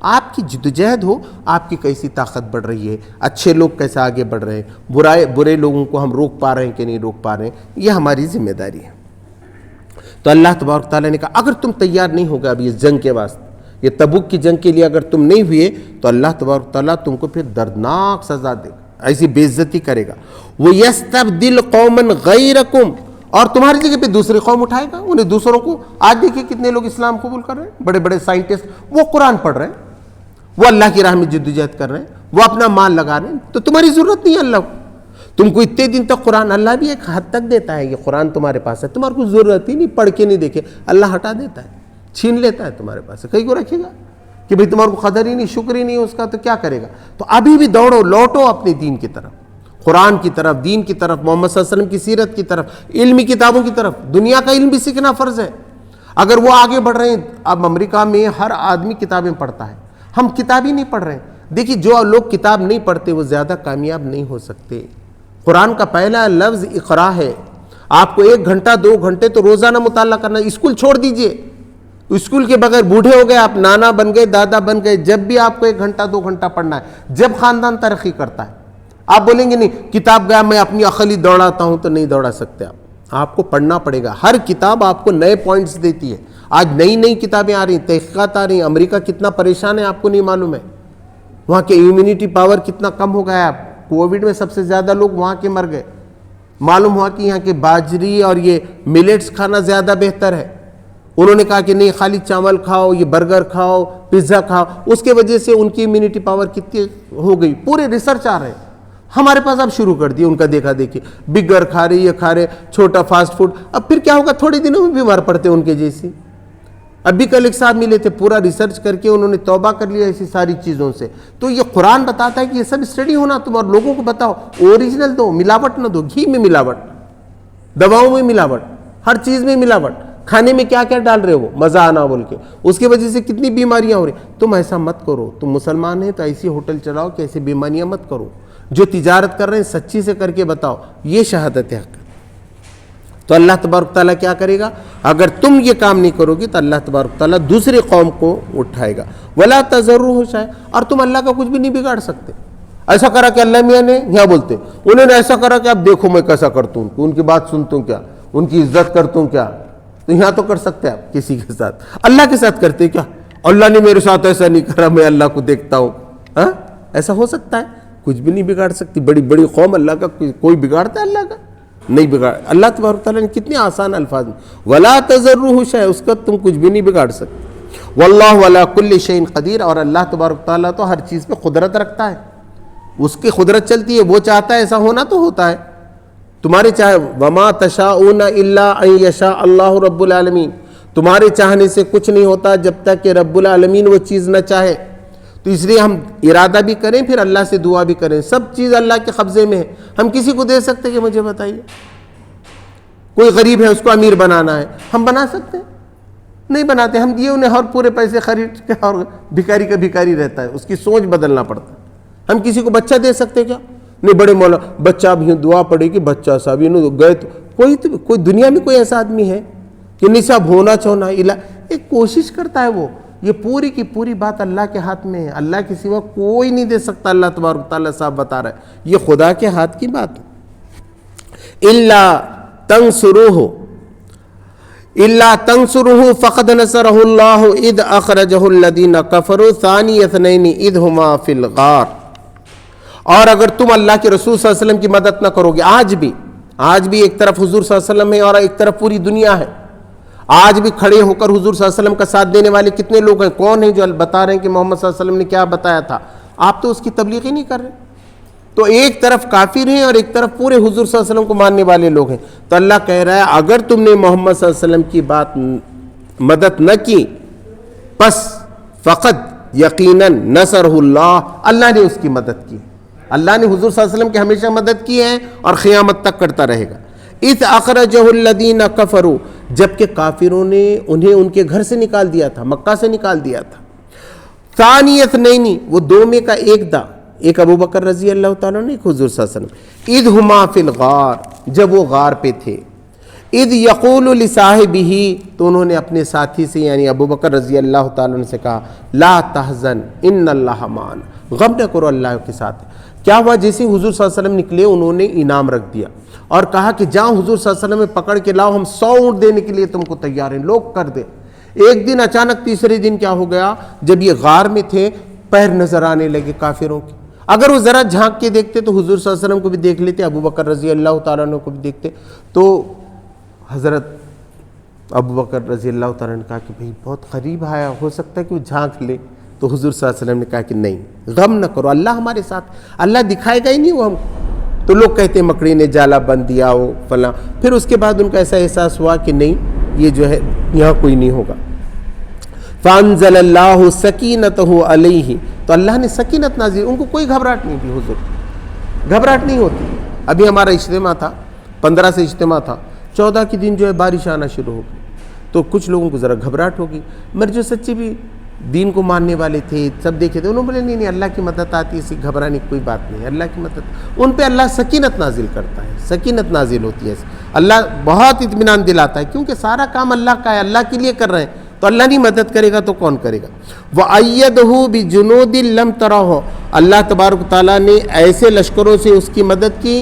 آپ کی جدوجہد ہو، آپ کی کیسی طاقت بڑھ رہی ہے، اچھے لوگ کیسے آگے بڑھ رہے ہیں، برے لوگوں کو ہم روک پا رہے ہیں کہ نہیں روک پا رہے ہیں، یہ ہماری ذمہ داری ہے۔ تو اللہ تبارک تعالیٰ نے کہا اگر تم تیار نہیں ہوگا اب یہ جنگ کے واسطے، یہ تبوک کی جنگ کے لیے اگر تم نہیں ہوئے تو اللہ تبارک تعالیٰ تم کو پھر دردناک سزا دے گا، ایسی بے عزتی کرے گا۔ وَيَسْتَبْدِلْ قَوْمًا غَيْرَكُمْ، اور تمہاری جگہ پہ دوسری قوم اٹھائے گا، انہیں دوسروں کو۔ آج دیکھیے کتنے لوگ اسلام قبول کر رہے ہیں، بڑے بڑے سائنٹسٹ، وہ قرآن پڑھ رہے ہیں، وہ اللہ کی راہ میں جدوجہد کر رہے ہیں، وہ اپنا مال لگا رہے ہیں، تو تمہاری ضرورت نہیں ہے اللہ کو۔ تم کو اتنے دن تک قرآن اللہ بھی ایک حد تک دیتا ہے، یہ قرآن تمہارے پاس ہے، تمہارے کو ضرورت ہی نہیں، پڑھ کے نہیں دیکھے، اللہ ہٹا دیتا ہے، چھین لیتا ہے تمہارے پاس سے، کہیں کو رکھے گا کہ بھئی تمہارے کو قدر ہی نہیں، شکر ہی نہیں اس کا، تو کیا کرے گا؟ تو ابھی بھی دوڑو، لوٹو اپنے دین کی طرف، قرآن کی طرف، دین کی طرف، محمد صلی اللہ علیہ وسلم کی سیرت کی طرف، علمی کتابوں کی طرف۔ دنیا کا علم بھی سیکھنا فرض ہے، اگر وہ آگے بڑھ رہے ہیں۔ اب امریکہ میں ہر آدمی کتابیں پڑھتا ہے، ہم کتاب ہی نہیں پڑھ رہے ہیں۔ دیکھیے جو لوگ کتاب نہیں پڑھتے وہ زیادہ کامیاب نہیں ہو سکتے۔ قرآن کا پہلا لفظ اقرا ہے، آپ کو 1 گھنٹہ 2 گھنٹے تو روزانہ مطالعہ کرنا ہے۔ اسکول چھوڑ دیجئے، اسکول کے بغیر بوڑھے ہو گئے آپ، نانا بن گئے، دادا بن گئے، جب بھی آپ کو 1 گھنٹہ 2 گھنٹہ پڑھنا ہے، جب خاندان ترقی کرتا ہے۔ آپ بولیں گے نہیں کتاب گیا میں اپنی عقل ہی دوڑاتا ہوں، تو نہیں دوڑا سکتے آپ کو پڑھنا پڑے گا۔ ہر کتاب آپ کو نئے پوائنٹس دیتی ہے، آج نئی کتابیں آ رہی ہیں، تحقیقات آ رہی ہیں۔ امریکہ کتنا پریشان ہے آپ کو نہیں معلوم ہے، وہاں کے امیونٹی پاور کتنا کم ہو گیا ہے۔ کووڈ میں سب سے زیادہ لوگ وہاں کے مر گئے، معلوم ہوا کہ یہاں کے باجری اور یہ ملیٹس کھانا زیادہ بہتر ہے۔ انہوں نے کہا کہ نہیں خالی چاول کھاؤ، یہ برگر کھاؤ، پیزا کھاؤ، اس کے وجہ سے ان کی امیونٹی پاور کتنی ہو گئی، پورے ریسرچ آ رہے ہیں۔ ہمارے پاس اب شروع کر دیا ان کا دیکھا دیکھی، بگر کھا رہے، یہ کھا رہے، چھوٹا فاسٹ فوڈ، اب پھر کیا ہوگا؟ تھوڑے دنوں میں بیمار پڑتے ان کے جیسی۔ ابھی کل ایک ساتھ ملے تھے، پورا ریسرچ کر کے انہوں نے توبہ کر لیا ایسی ساری چیزوں سے. تو یہ قرآن بتاتا ہے کہ یہ سب اسٹڈی ہونا تم، اور لوگوں کو بتاؤ اوریجنل دو، ملاوٹ نہ دو. گھی میں ملاوٹ، دواؤں میں ملاوٹ، ہر چیز میں ملاوٹ. کھانے میں کیا کیا ڈال رہے ہو مزہ آنا بول کے، اس کی وجہ سے کتنی بیماریاں ہو رہی. تم ایسا مت کرو، تم مسلمان ہیں تو ایسی ہوٹل چلاؤ کہ ایسی بیماریاں مت کرو. جو تجارت کر رہے ہیں سچی سے کر کے بتاؤ، یہ شہادت حق. تو اللہ تبارک تعالیٰ کیا کرے گا؟ اگر تم یہ کام نہیں کرو گی تو اللہ تبارک تعالیٰ دوسری قوم کو اٹھائے گا. ولا تضروا شیئا، اور تم اللہ کا کچھ بھی نہیں بگاڑ سکتے. ایسا کرا کہ اللہ میاں نے یہاں بولتے انہوں نے ایسا کرا کہ اب دیکھو میں کیسا کرتا ہوں، ان کی بات سنتا ہوں کیا، ان کی عزت کرتا ہوں کیا. تو یہاں تو کر سکتے آپ کسی کے ساتھ، اللہ کے ساتھ کرتے کیا؟ اللہ نے میرے ساتھ ایسا نہیں کرا، میں اللہ کو دیکھتا ہوں. ہاں ایسا ہو سکتا ہے؟ کچھ بھی نہیں بگاڑ سکتی. بڑی بڑی قوم اللہ کا کوئی بگاڑتا ہے؟ اللہ کا نہیں بگاڑ. اللہ تبارک تعالیٰ نے کتنے آسان الفاظ میں ولا تضروا شیئا، اس کا تم کچھ بھی نہیں بگاڑ سکتے. واللہ علی کل شیء قدیر، اور اللہ تبارک تعالیٰ تو ہر چیز پہ قدرت رکھتا ہے، اس کی قدرت چلتی ہے، وہ چاہتا ہے ایسا ہونا تو ہوتا ہے. تمہارے چاہے وما تشاءون الا ان یشاء اللہ رب العالمین، تمہارے چاہنے سے کچھ نہیں ہوتا جب تک کہ رب العالمین وہ چیز نہ چاہے. تو اس لیے ہم ارادہ بھی کریں پھر اللہ سے دعا بھی کریں، سب چیز اللہ کے قبضے میں ہے. ہم کسی کو دے سکتے کہ مجھے بتائیے، کوئی غریب ہے اس کو امیر بنانا ہے، ہم بنا سکتے ہیں؟ نہیں بناتے. ہم یہ انہیں اور پورے پیسے خرید کے، اور بھکاری کا بھکاری رہتا ہے، اس کی سوچ بدلنا پڑتا ہے. ہم کسی کو بچہ دے سکتے کیا؟ نہیں. بڑے مولا بچہ اب یوں دعا پڑے کہ بچہ صاحب یہ گئے تو کوئی دنیا میں کوئی ایسا آدمی ہے کہ نہیں صاحب ہونا چاہنا ایک کوشش کرتا ہے وہ. یہ پوری کی پوری بات اللہ کے ہاتھ میں ہے، اللہ کے سوا کوئی نہیں دے سکتا. اللہ تبارک تعالیٰ صاحب بتا رہا ہے یہ خدا کے ہاتھ کی بات ہے. الا تنصروه فقد نصرہ اللہ اذ اخرجہ الذین کفروا ثانی اثنین اذ ہما فی الغار. اور اگر تم اللہ کے رسول صلی اللہ علیہ وسلم کی مدد نہ کرو گے، آج بھی ایک طرف حضور صلی اللہ علیہ وسلم ہے اور ایک طرف پوری دنیا ہے. آج بھی کھڑے ہو کر حضور صلی اللہ علیہ وسلم کا ساتھ دینے والے کتنے لوگ ہیں؟ کون ہیں جو بتا رہے ہیں کہ محمد صلی اللہ علیہ وسلم نے کیا بتایا تھا؟ آپ تو اس کی تبلیغ ہی نہیں کر رہے. تو ایک طرف کافر ہیں اور ایک طرف پورے حضور صلی اللہ علیہ وسلم کو ماننے والے لوگ ہیں. تو اللہ کہہ رہا ہے اگر تم نے محمد صلی اللہ علیہ وسلم کی بات مدد نہ کی، پس فقط یقیناً نصرہ اللہ، اللہ نے اس کی مدد کی. اللہ نے حضور صلی اللہ علیہ وسلم کی ہمیشہ مدد کی ہے اور قیامت تک کرتا رہے گا. اذ اخرجہ الذین کفروا، جبکہ کافروں نے انہیں ان کے گھر سے نکال دیا تھا، مکہ سے نکال دیا تھا. ثانی اثنین، وہ دو میں کا ایک تھا، ایک ابو بکر رضی اللہ تعالیٰ نے، ایک حضور صلی اللہ علیہ وسلم. اذ ہما فی الغار، جب وہ غار پہ تھے. اذ یقول لصاحبہ، تو انہوں نے اپنے ساتھی سے یعنی ابو بکر رضی اللہ تعالیٰ عنہ سے کہا لا تحزن ان اللہ معنا، غم نہ کرو اللہ کے ساتھ. کیا ہوا؟ جیسے حضور صلی اللہ علیہ وسلم نکلے انہوں نے انعام رکھ دیا اور کہا کہ جاؤ حضور صلی اللہ علیہ وسلم میں پکڑ کے لاؤ، ہم 100 اونٹ دینے کے لیے تم کو تیار ہیں. لوگ کر دے. ایک دن اچانک تیسرے دن کیا ہو گیا، جب یہ غار میں تھے پیر نظر آنے لگے کافروں کے. اگر وہ ذرا جھانک کے دیکھتے تو حضور صلی اللہ علیہ وسلم کو بھی دیکھ لیتے، ابو بکر رضی اللہ تعالیٰ عنہ کو بھی دیکھتے. تو حضرت ابو بکر رضی اللہ تعالیٰ نے کہا کہ بھئی بہت قریب آیا، ہو سکتا ہے کہ وہ جھانک لے. تو حضور صلی اللہ علیہ وسلم نے کہا کہ نہیں، غم نہ کرو، اللہ ہمارے ساتھ، اللہ دکھائے گا ہی نہیں وہ ہم. تو لوگ کہتے ہیں مکڑی نے جالا بند دیا ہو فلاں. پھر اس کے بعد ان کا ایسا احساس ہوا کہ نہیں یہ جو ہے یہاں کوئی نہیں ہوگا. فانزل اللہ سکینتہ علیہ، تو اللہ نے سکینت نازل، ان کو کوئی گھبراہٹ نہیں تھی. حضور گھبراہٹ نہیں ہوتی. ابھی ہمارا اجتماع تھا، 15 سے اجتماع تھا، 14 کے دن جو ہے بارش آنا شروع ہو گئی. تو کچھ لوگوں کو ذرا گھبراہٹ ہوگی. مگر جو سچے بھی دین کو ماننے والے تھے، سب دیکھے تھے، انہوں نے بولے نہیں اللہ کی مدد آتی ہے، اسی گھبرانے کی کوئی بات نہیں ہے، اللہ کی مدد. ان پہ اللہ سکینت نازل کرتا ہے، سکینت نازل ہوتی ہے. اللہ بہت اطمینان دلاتا ہے کیونکہ سارا کام اللہ کا ہے، اللہ کے لیے کر رہے ہیں. تو اللہ نہیں مدد کرے گا تو کون کرے گا. وَأَيَّدَهُ بِجُنُودٍ لَمْ تَرَوْهَا، اللہ تبارک تعالیٰ نے ایسے لشکروں سے اس کی مدد کی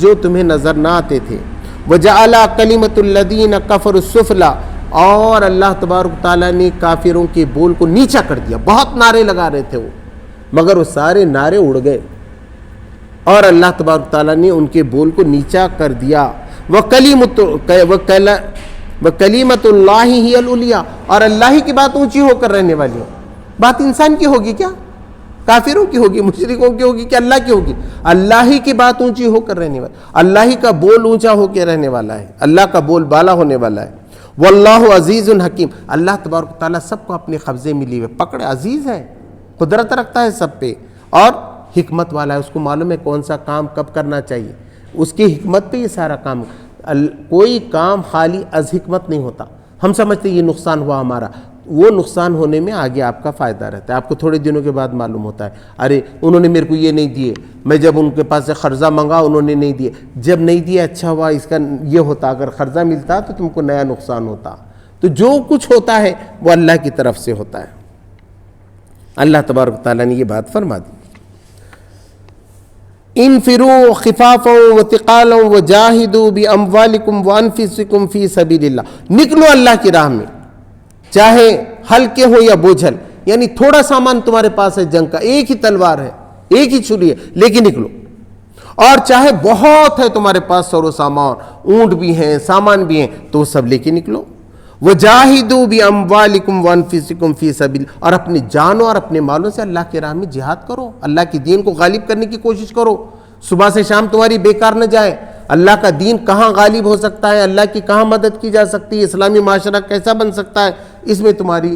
جو تمہیں نظر نہ آتے تھے. وَجَعَلَ كَلِمَةُ الَّذِينَ كَفَرُوا السُّفْلَىٰ، اور اللہ تبارک تعالیٰ نے کافروں کے بول کو نیچا کر دیا. بہت نعرے لگا رہے تھے وہ، مگر وہ سارے نعرے اڑ گئے اور اللہ تبارک تعالیٰ نے ان کے بول کو نیچا کر دیا. وَكَلِمَةُ اللَّهِ هِيَ الْعُلْيَا، اور اللہ ہی کی بات اونچی ہو کر رہنے والی ہے. بات انسان کی ہوگی کیا؟ کافروں کی ہوگی، مشرکوں کی ہوگی کہ اللہ کی ہوگی؟ اللہ ہی کی بات اونچی ہو کر رہنے والی، اللہ ہی کا بول اونچا ہو کے رہنے والا ہے، اللہ کا بول بالا ہونے والا ہے. واللہ عزیز حکیم، اللہ تبارک و تعالیٰ سب کو اپنے قبضے میں لیے ہوئے پکڑے، عزیز ہے، قدرت رکھتا ہے سب پہ، اور حکمت والا ہے، اس کو معلوم ہے کون سا کام کب کرنا چاہیے، اس کی حکمت پہ یہ سارا کام۔ کوئی کام خالی از حکمت نہیں ہوتا۔ ہم سمجھتے ہیں یہ نقصان ہوا ہمارا، وہ نقصان ہونے میں آگے آپ کا فائدہ رہتا ہے، آپ کو تھوڑے دنوں کے بعد معلوم ہوتا ہے، ارے انہوں نے میرے کو یہ نہیں دیے، میں جب ان کے پاس سے قرضہ منگا انہوں نے نہیں دیے، جب نہیں دیا اچھا ہوا، اس کا یہ ہوتا اگر قرضہ ملتا تو تم کو نیا نقصان ہوتا۔ تو جو کچھ ہوتا ہے وہ اللہ کی طرف سے ہوتا ہے۔ اللہ تبارک و تعالیٰ نے یہ بات فرما دی، انفروا خفافا وثقالا وجاہدوا باموالکم وانفسکم فی سبیل اللہ، نکلو اللہ کی راہ میں، چاہے ہلکے ہو یا بوجھل، یعنی تھوڑا سامان تمہارے پاس ہے جنگ کا، ایک ہی تلوار ہے، ایک ہی چھری ہے، لیکن نکلو، اور چاہے بہت ہے تمہارے پاس سر و سامان، اونٹ بھی ہیں، سامان بھی ہیں، تو وہ سب لے کے نکلو۔ وجاہدوا باموالکم وانفسکم فی سبیل، اور اپنی جانوں اور اپنے مالوں سے اللہ کی راہ میں جہاد کرو، اللہ کے دین کو غالب کرنے کی کوشش کرو، صبح سے شام تمہاری بیکار نہ جائے۔ اللہ کا دین کہاں غالب ہو سکتا ہے، اللہ کی کہاں مدد کی جا سکتی ہے، اسلامی معاشرہ کیسا بن سکتا ہے، اس میں تمہاری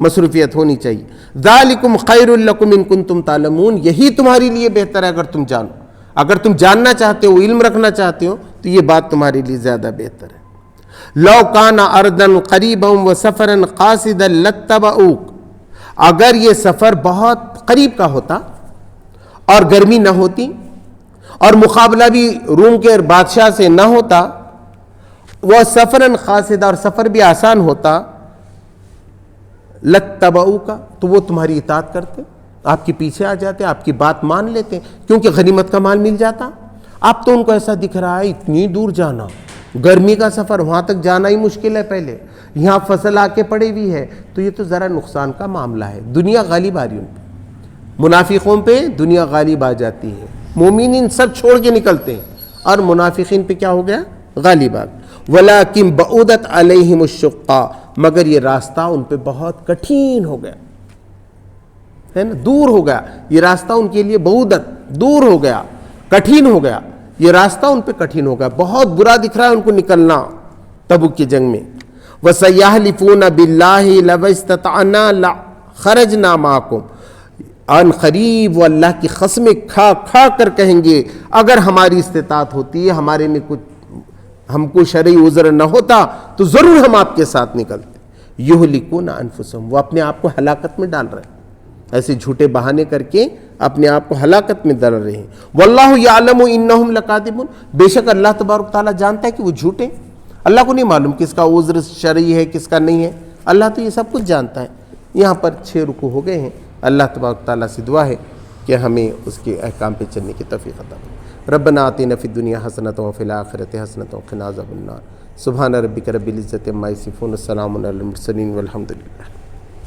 مصروفیت ہونی چاہیے۔ ذالکم خیر لکم ان کنتم تعلمون، یہی تمہارے لیے بہتر ہے اگر تم جانو، اگر تم جاننا چاہتے ہو، علم رکھنا چاہتے ہو، تو یہ بات تمہارے لیے زیادہ بہتر ہے۔ لو کان ارضا قریبا وسفرا قاصدا لاتبعوک، اگر یہ سفر بہت قریب کا ہوتا اور گرمی نہ ہوتی اور مقابلہ بھی روم کے بادشاہ سے نہ ہوتا، وہ سفراً قاصدا، اور سفر بھی آسان ہوتا، لاتبعوک، تو وہ تمہاری اطاعت کرتے، آپ کے پیچھے آ جاتے، آپ کی بات مان لیتے، کیونکہ غنیمت کا مال مل جاتا۔ اب تو ان کو ایسا دکھ رہا ہے اتنی دور جانا، گرمی کا سفر، وہاں تک جانا ہی مشکل ہے، پہلے یہاں فصل آ کے پڑی ہوئی ہے، تو یہ تو ذرا نقصان کا معاملہ ہے، دنیا غالب آ رہی ان پہ، منافقوں پہ دنیا غالب آ جاتی ہے، مومنین سب چھوڑ کے نکلتے ہیں، اور منافقین پہ کیا ہو گیا، غالب آ گیا۔ وَلَٰكِن بَعُدَتْ عَلَيْهِمُ الشُّقَّىٰ، مگر یہ راستہ ان پہ بہت کٹھین ہو گیا ہے نا، دور ہو گیا، یہ راستہ ان کے لیے بعودت، دور ہو گیا، کٹھین ہو گیا، یہ راستہ ان پہ کٹھین ہو گیا، بہت برا دکھ رہا ہے ان کو نکلنا تبوک کی جنگ میں۔ وَسَيَحْلِفُونَ بِاللَّهِ لَوْ اسْتَطَعْنَا لَخَرَجْنَا مَعَكُمْ، ان قریب وہ اللہ کی قسمیں کھا کھا کر کہیں گے اگر ہماری استطاعت ہوتی ہے، ہمارے میں کچھ ہم کو شرعی عذر نہ ہوتا تو ضرور ہم آپ کے ساتھ نکلتے۔ یہلکون انفسہم، وہ اپنے آپ کو ہلاکت میں ڈال رہے ہیں، ایسے جھوٹے بہانے کر کے اپنے آپ کو ہلاکت میں ڈال رہے ہیں۔ واللہ یعلم انہم لکاذبون، بے شک اللہ تبارک تعالیٰ جانتا ہے کہ وہ جھوٹے، اللہ کو نہیں معلوم کس کا عذر شرعی ہے کس کا نہیں ہے، اللہ تو یہ سب کچھ جانتا ہے۔ یہاں پر 6 رکوع ہو گئے ہیں، اللہ تبارک تعالیٰ سے دعا ہے کہ ہمیں اس کے احکام پہ چلنے کی توفیق عطا فرمائے۔ ربنا آتنا فی الدنیا حسنۃ وفی الآخرۃ حسنۃ وقنا عذاب النار۔ سبحان ربک رب العزۃ عما یصفون، السلام علی المرسلین والحمد للہ۔